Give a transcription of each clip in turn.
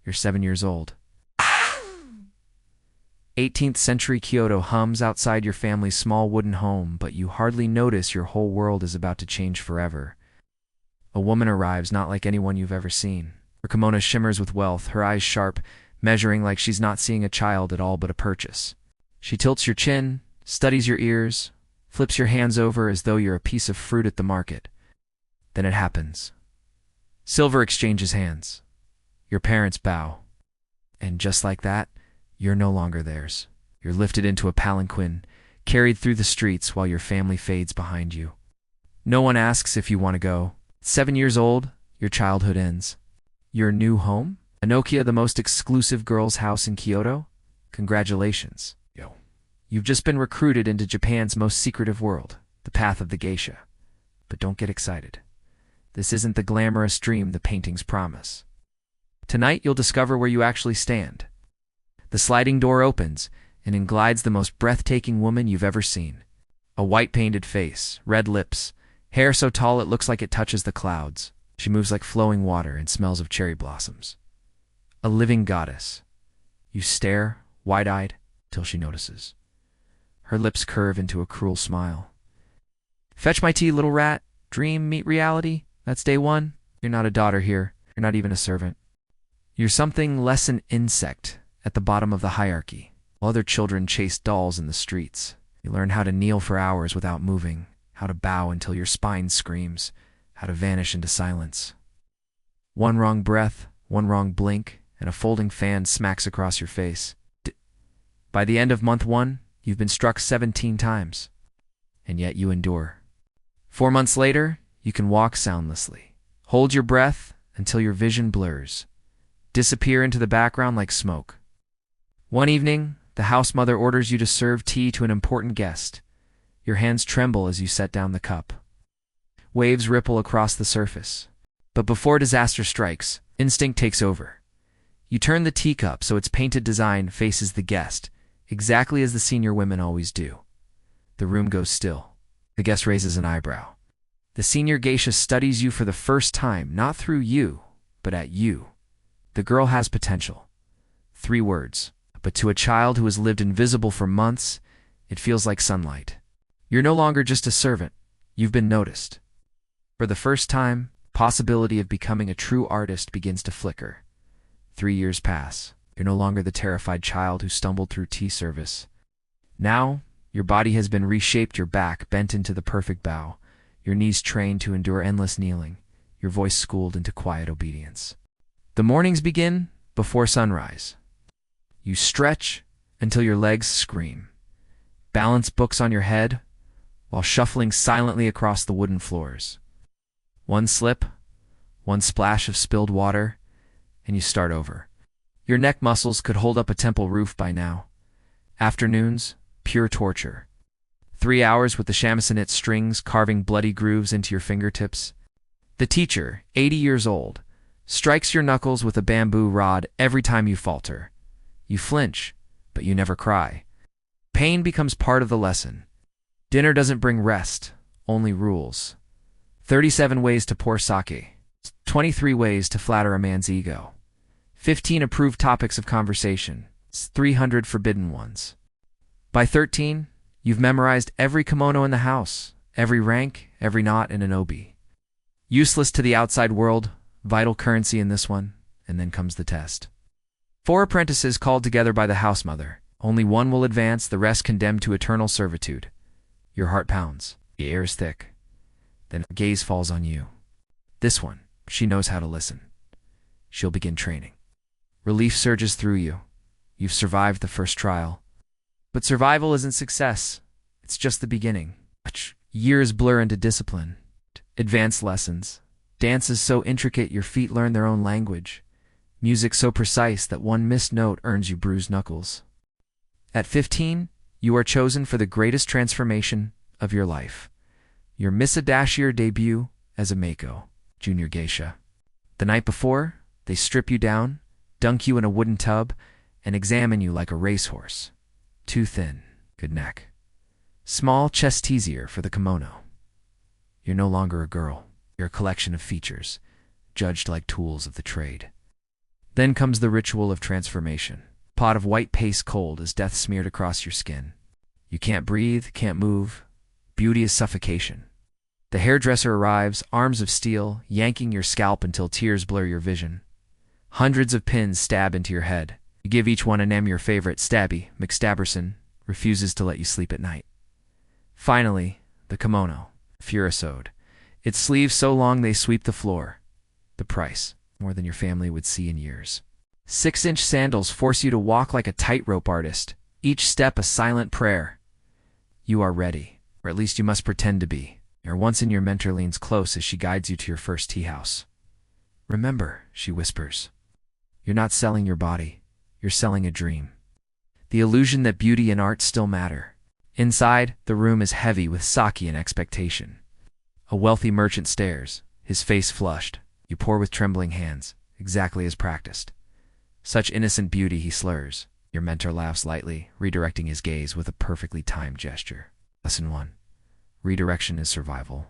You're 7 years old. 18th century Kyoto hums outside your family's small wooden home, but you hardly notice your whole world is about to change forever. A woman arrives, not like anyone you've ever seen. Her kimono shimmers with wealth, her eyes sharp, measuring like she's not seeing a child at all but a purchase. She tilts your chin, studies your ears, flips your hands over as though you're a piece of fruit at the market. Then it happens. Silver exchanges hands. Your parents bow. And just like that, you're no longer theirs. You're lifted into a palanquin, carried through the streets while your family fades behind you. No one asks if you want to go. 7 years old, your childhood ends. Your new home? An Okiya, the most exclusive girls' house in Kyoto? Congratulations. You've just been recruited into Japan's most secretive world, the path of the Geisha. But don't get excited. This isn't the glamorous dream the paintings promise. Tonight you'll discover where you actually stand. The sliding door opens, and in glides the most breathtaking woman you've ever seen. A white-painted face, red lips, hair so tall it looks like it touches the clouds. She moves like flowing water and smells of cherry blossoms. A living goddess. You stare, wide-eyed, till she notices. Her lips curve into a cruel smile. Fetch my tea, little rat. Dream meet reality. That's day one. You're not a daughter here. You're not even a servant. You're something less an insect at the bottom of the hierarchy. While other children chase dolls in the streets, you learn how to kneel for hours without moving, how to bow until your spine screams, how to vanish into silence. One wrong breath, one wrong blink, and a folding fan smacks across your face. By the end of month 1, you've been struck 17 times, and yet you endure. 4 months later, you can walk soundlessly. Hold your breath until your vision blurs. Disappear into the background like smoke. One evening, the house mother orders you to serve tea to an important guest. Your hands tremble as you set down the cup. Waves ripple across the surface. But before disaster strikes, instinct takes over. You turn the teacup so its painted design faces the guest, exactly as the senior women always do. The room goes still. The guest raises an eyebrow. The senior geisha studies you for the first time, not through you, but at you. The girl has potential. 3 words. But to a child who has lived invisible for months, it feels like sunlight. You're no longer just a servant. You've been noticed. For the first time, possibility of becoming a true artist begins to flicker. 3 years pass. You're no longer the terrified child who stumbled through tea service. Now, your body has been reshaped, your back bent into the perfect bow, your knees trained to endure endless kneeling, your voice schooled into quiet obedience. The mornings begin before sunrise. You stretch until your legs scream. Balance books on your head while shuffling silently across the wooden floors. One slip, one splash of spilled water, and you start over. Your neck muscles could hold up a temple roof by now. Afternoons, pure torture. 3 hours with the shamisen strings carving bloody grooves into your fingertips. The teacher, 80 years old, strikes your knuckles with a bamboo rod every time you falter. You flinch, but you never cry. Pain becomes part of the lesson. Dinner doesn't bring rest, only rules. 37 ways to pour sake. 23 ways to flatter a man's ego. 15 approved topics of conversation. 300 forbidden ones. By 13, you've memorized every kimono in the house, every rank, every knot in an obi. Useless to the outside world, vital currency in this one, and then comes the test. 4 apprentices called together by the house mother. Only one will advance, the rest condemned to eternal servitude. Your heart pounds. The air is thick. Then her gaze falls on you. This one, she knows how to listen. She'll begin training. Relief surges through you. You've survived the first trial. But survival isn't success. It's just the beginning. Years blur into discipline. Advanced lessons. Dances so intricate your feet learn their own language. Music so precise that one missed note earns you bruised knuckles. At 15, you are chosen for the greatest transformation of your life. Your Misadashir debut as a Maiko, junior geisha. The night before, they strip you down, dunk you in a wooden tub, and examine you like a racehorse. Too thin, good neck. Small chest easier for the kimono. You're no longer a girl. You're a collection of features, judged like tools of the trade. Then comes the ritual of transformation. Pot of white paste cold as death smeared across your skin. You can't breathe, can't move. Beauty is suffocation. The hairdresser arrives, arms of steel, yanking your scalp until tears blur your vision. Hundreds of pins stab into your head. You give each one a name. Your favorite, Stabby, McStabberson, refuses to let you sleep at night. Finally, the kimono, Furosode. Its sleeves so long they sweep the floor. The price, more than your family would see in years. 6-inch sandals force you to walk like a tightrope artist, each step a silent prayer. You are ready, or at least you must pretend to be. Your once in your mentor leans close as she guides you to your first tea house. Remember, she whispers, you're not selling your body, you're selling a dream. The illusion that beauty and art still matter. Inside, the room is heavy with sake and expectation. A wealthy merchant stares, his face flushed. You pour with trembling hands, exactly as practiced. Such innocent beauty, he slurs. Your mentor laughs lightly, redirecting his gaze with a perfectly timed gesture. Lesson 1. Redirection is survival.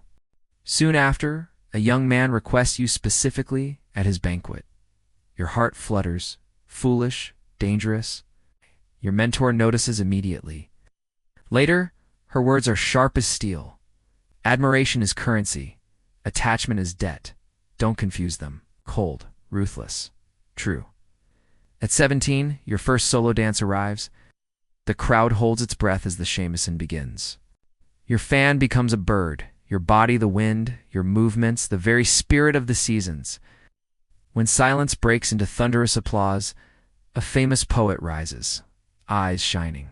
Soon after, a young man requests you specifically at his banquet. Your heart flutters, foolish, dangerous. Your mentor notices immediately. Later, her words are sharp as steel. Admiration is currency. Attachment is debt. Don't confuse them. Cold, ruthless, true. At 17, your first solo dance arrives. The crowd holds its breath as the shamisen begins. Your fan becomes a bird, your body the wind, your movements the very spirit of the seasons. When silence breaks into thunderous applause, a famous poet rises, eyes shining.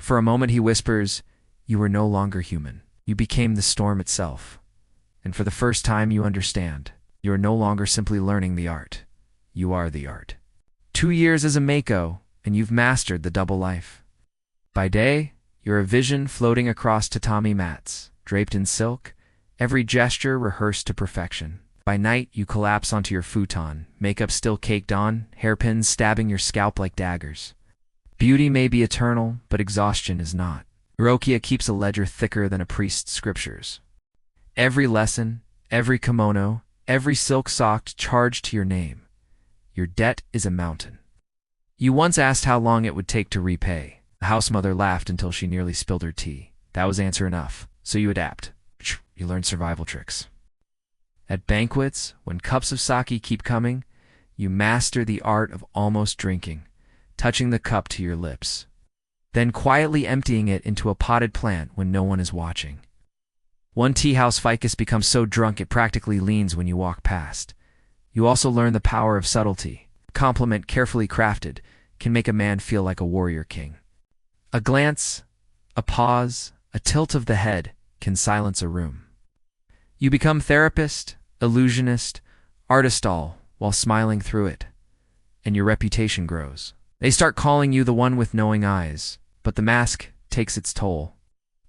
For a moment he whispers, you are no longer human. You became the storm itself. And for the first time you understand, you are no longer simply learning the art. You are the art. 2 years as a Maiko, and you've mastered the double life. By day, you're a vision floating across tatami mats, draped in silk, every gesture rehearsed to perfection. By night, you collapse onto your futon, makeup still caked on, hairpins stabbing your scalp like daggers. Beauty may be eternal, but exhaustion is not. Okiya keeps a ledger thicker than a priest's scriptures. Every lesson, every kimono, every silk sock charged to your name. Your debt is a mountain. You once asked how long it would take to repay. The house mother laughed until she nearly spilled her tea. That was answer enough, so you adapt. You learn survival tricks. At banquets, when cups of sake keep coming, you master the art of almost drinking, touching the cup to your lips, then quietly emptying it into a potted plant when no one is watching. One tea house ficus becomes so drunk it practically leans when you walk past. You also learn the power of subtlety. A compliment carefully crafted can make a man feel like a warrior king. A glance, a pause, a tilt of the head can silence a room. You become therapist, illusionist, artist all while smiling through it. And your reputation grows. They start calling you the one with knowing eyes, but the mask takes its toll.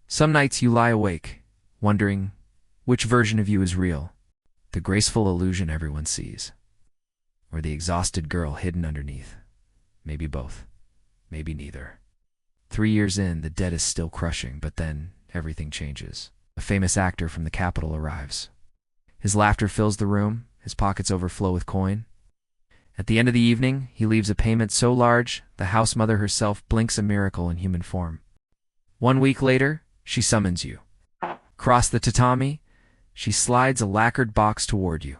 Some nights you lie awake, wondering which version of you is real. The graceful illusion everyone sees, or the exhausted girl hidden underneath. Maybe both, maybe neither. 3 years in, the debt is still crushing, but then everything changes. A famous actor from the capital arrives. His laughter fills the room, his pockets overflow with coin. At the end of the evening, he leaves a payment so large, the house mother herself blinks a miracle in human form. 1 week later, she summons you. Across the tatami, she slides a lacquered box toward you.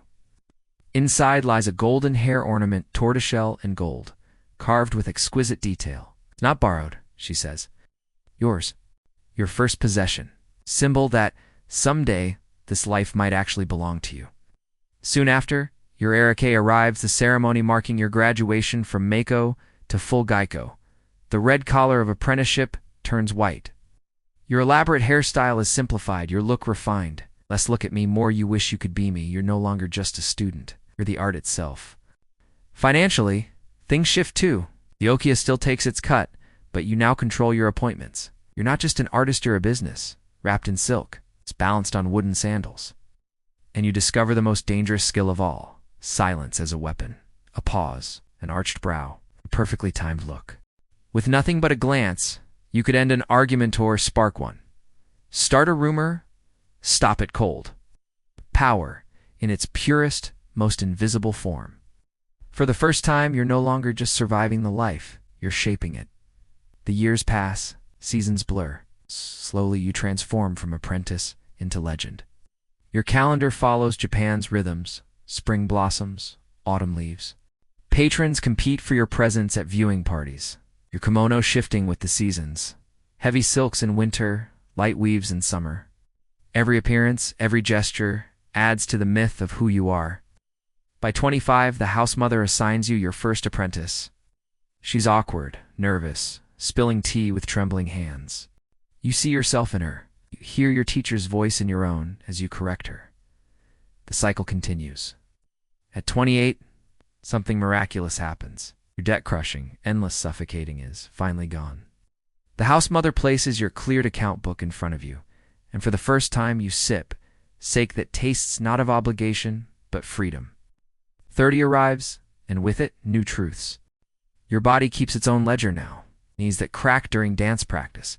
Inside lies a golden hair ornament, tortoiseshell and gold, carved with exquisite detail. Not borrowed, she says. Yours. Your first possession. Symbol that, someday, this life might actually belong to you. Soon after, your erike arrives, the ceremony marking your graduation from Maiko to full Geiko. The red collar of apprenticeship turns white. Your elaborate hairstyle is simplified, your look refined. Less look at me, more you wish you could be me. You're no longer just a student. You're the art itself. Financially, things shift too. The Okiya still takes its cut, but you now control your appointments. You're not just an artist, you're a business, wrapped in silk. It's balanced on wooden sandals. And you discover the most dangerous skill of all, silence as a weapon. A pause, an arched brow, a perfectly timed look. With nothing but a glance, you could end an argument or spark one. Start a rumor, stop it cold. Power, in its purest, most invisible form. For the first time, you're no longer just surviving the life, you're shaping it. The years pass, seasons blur. Slowly you transform from apprentice into legend. Your calendar follows Japan's rhythms, spring blossoms, autumn leaves. Patrons compete for your presence at viewing parties, your kimono shifting with the seasons. Heavy silks in winter, light weaves in summer. Every appearance, every gesture adds to the myth of who you are. By 25, the house mother assigns you your first apprentice. She's awkward, nervous, spilling tea with trembling hands. You see yourself in her. You hear your teacher's voice in your own as you correct her. The cycle continues. At 28, something miraculous happens. Your debt-crushing, endless suffocating is finally gone. The house mother places your cleared account book in front of you, and for the first time you sip, sake that tastes not of obligation, but freedom. 30 arrives, and with it, new truths. Your body keeps its own ledger now. Knees that crack during dance practice,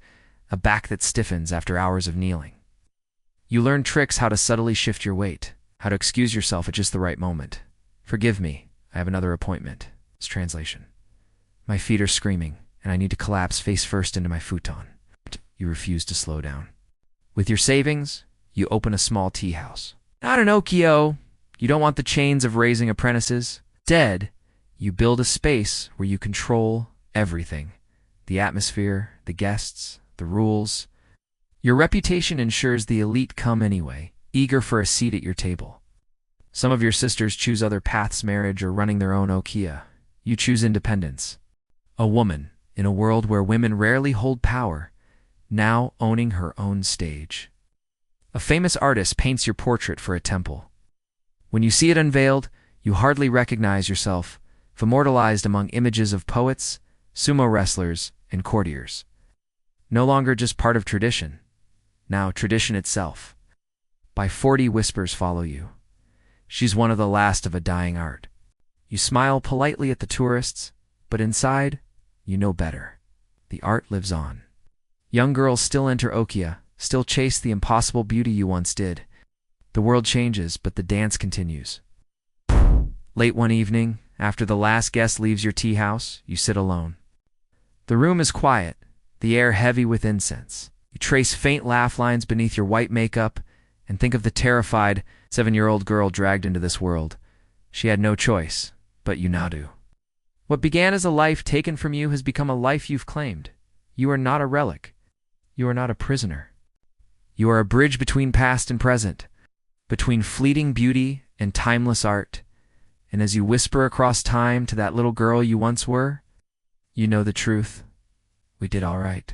a back that stiffens after hours of kneeling. You learn tricks how to subtly shift your weight, how to excuse yourself at just the right moment. Forgive me, I have another appointment. It's translation. My feet are screaming, and I need to collapse face first into my futon. You refuse to slow down. With your savings, you open a small tea house. Not an Okiya. You don't want the chains of raising apprentices. Instead, you build a space where you control everything. The atmosphere, the guests, the rules. Your reputation ensures the elite come anyway, eager for a seat at your table. Some of your sisters choose other paths, marriage or running their own Okiya. You choose independence. A woman, in a world where women rarely hold power, now owning her own stage. A famous artist paints your portrait for a temple. When you see it unveiled, you hardly recognize yourself, immortalized among images of poets, sumo wrestlers, and courtiers. No longer just part of tradition, now tradition itself. By 40, whispers follow you. She's one of the last of a dying art. You smile politely at the tourists, but inside, you know better. The art lives on. Young girls still enter Okiya, still chase the impossible beauty you once did. The world changes, but the dance continues. Late one evening, after the last guest leaves your tea house, you sit alone. The room is quiet, the air heavy with incense. You trace faint laugh lines beneath your white makeup and think of the terrified 7-year-old girl dragged into this world. She had no choice, but you now do. What began as a life taken from you has become a life you've claimed. You are not a relic. You are not a prisoner. You are a bridge between past and present, between fleeting beauty and timeless art. And as you whisper across time to that little girl you once were, you know the truth. We did all right.